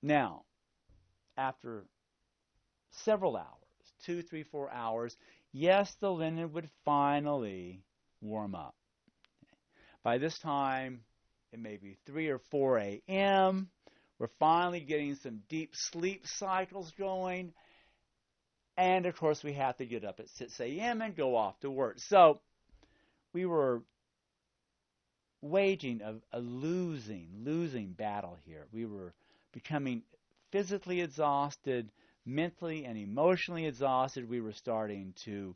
Now, after several hours, 2, 3, 4 hours, yes, the linen would finally warm up. By this time, it may be 3 or 4 a.m. We're finally getting some deep sleep cycles going. And of course, we have to get up at 6 a.m. and go off to work. So we were waging a losing battle here. We were becoming physically exhausted, mentally and emotionally exhausted. We were starting to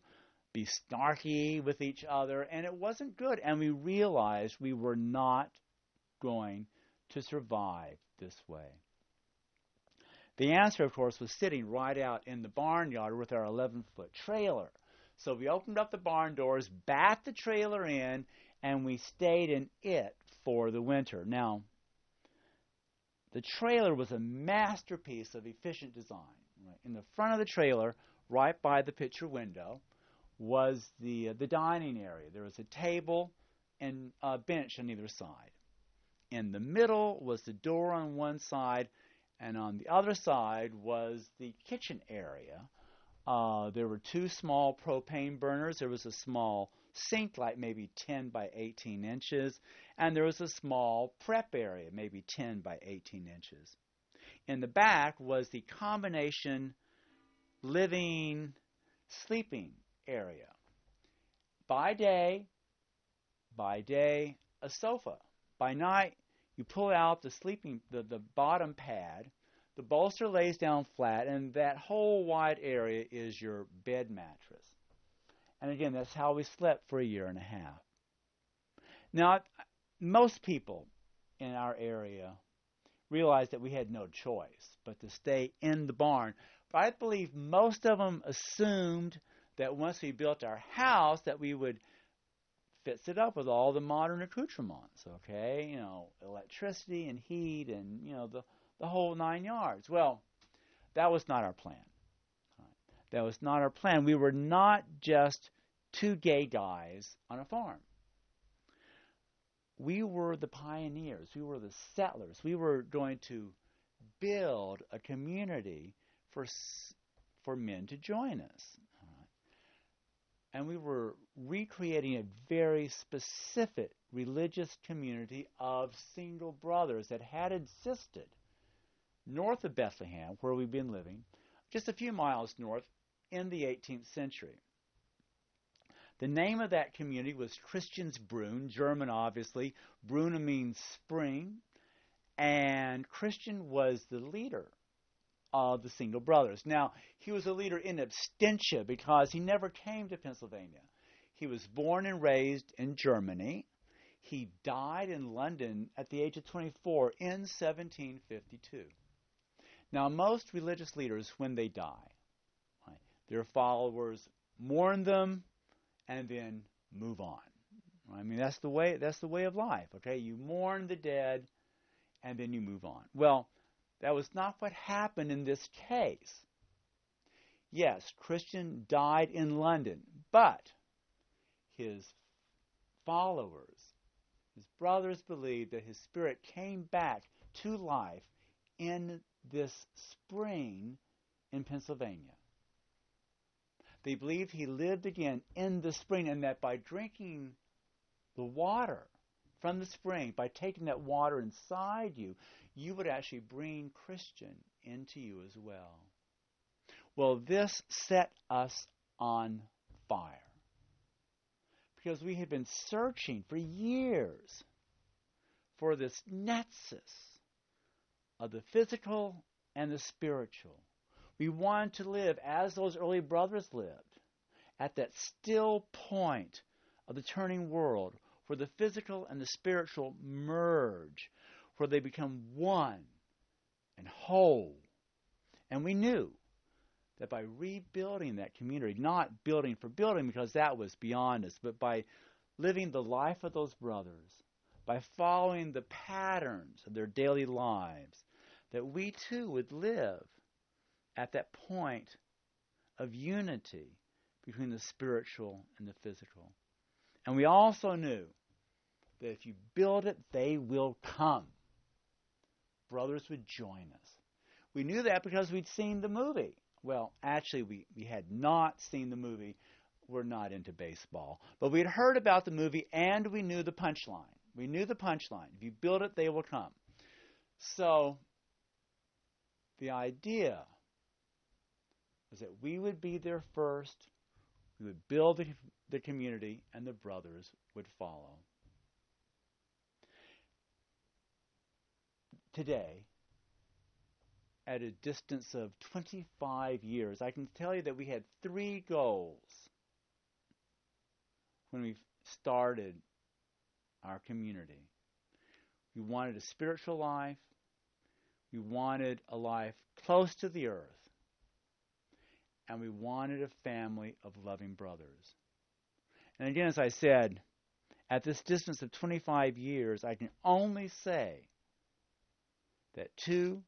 be snarky with each other, and it wasn't good. And we realized we were not going to survive this way. The answer, of course, was sitting right out in the barnyard with our 11-foot trailer. So we opened up the barn doors, backed the trailer in, and we stayed in it for the winter. Now, the trailer was a masterpiece of efficient design. Right? In the front of the trailer, right by the picture window, was the dining area. There was a table and a bench on either side. In the middle was the door on one side, and on the other side was the kitchen area. There were 2 small propane burners. There was a small sink, like maybe 10 by 18 inches, and there was a small prep area, maybe 10 by 18 inches. In the back was the combination living, sleeping area. By day, a sofa. By night, you pull out the bottom pad, the bolster lays down flat, and that whole wide area is your bed mattress. And again, that's how we slept for a year and a half. Now, most people in our area realized that we had no choice but to stay in the barn. But I believe most of them assumed that once we built our house that we would fix it up with all the modern accoutrements, okay? Electricity and heat and, the whole 9 yards. Well, that was not our plan. That was not our plan. We were not just 2 gay guys on a farm. We were the pioneers. We were the settlers. We were going to build a community for men to join us. And we were recreating a very specific religious community of single brothers that had existed north of Bethlehem, where we've been living, just a few miles north, in the 18th century. The name of that community was Christiansbrunn, German obviously. Brunn means spring, and Christian was the leader of the single brothers. Now, he was a leader in absentia because he never came to Pennsylvania. He was born and raised in Germany. He died in London at the age of 24 in 1752. Now, most religious leaders, when they die, right, their followers mourn them and then move on. I mean, that's the way of life, okay? You mourn the dead and then you move on. Well, that was not what happened in this case. Yes, Christian died in London, but his followers, his brothers, believed that his spirit came back to life in this spring in Pennsylvania. They believed he lived again in the spring, and that by drinking the water from the spring, by taking that water inside you, you would actually bring Christian into you as well. Well, this set us on fire because we had been searching for years for this nexus of the physical and the spiritual. We wanted to live as those early brothers lived, at that still point of the turning world where the physical and the spiritual merge, where they become one and whole. And we knew that by rebuilding that community, not building for building because that was beyond us, but by living the life of those brothers, by following the patterns of their daily lives, that we too would live at that point of unity between the spiritual and the physical. And we also knew that if you build it, they will come. Brothers would join us. We knew that because we'd seen the movie. Well, actually, we had not seen the movie. We're not into baseball. But we had heard about the movie, and we knew the punchline. We knew the punchline. If you build it, they will come. So the idea was that we would be there first. We would build the community, and the brothers would follow. Today, at a distance of 25 years, I can tell you that we had 3 goals when we started our community. We wanted a spiritual life. We wanted a life close to the earth. And we wanted a family of loving brothers. And again, as I said, at this distance of 25 years, I can only say that 2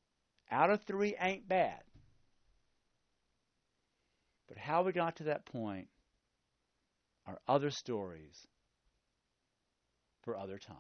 out of 3 ain't bad. But how we got to that point are other stories for other times.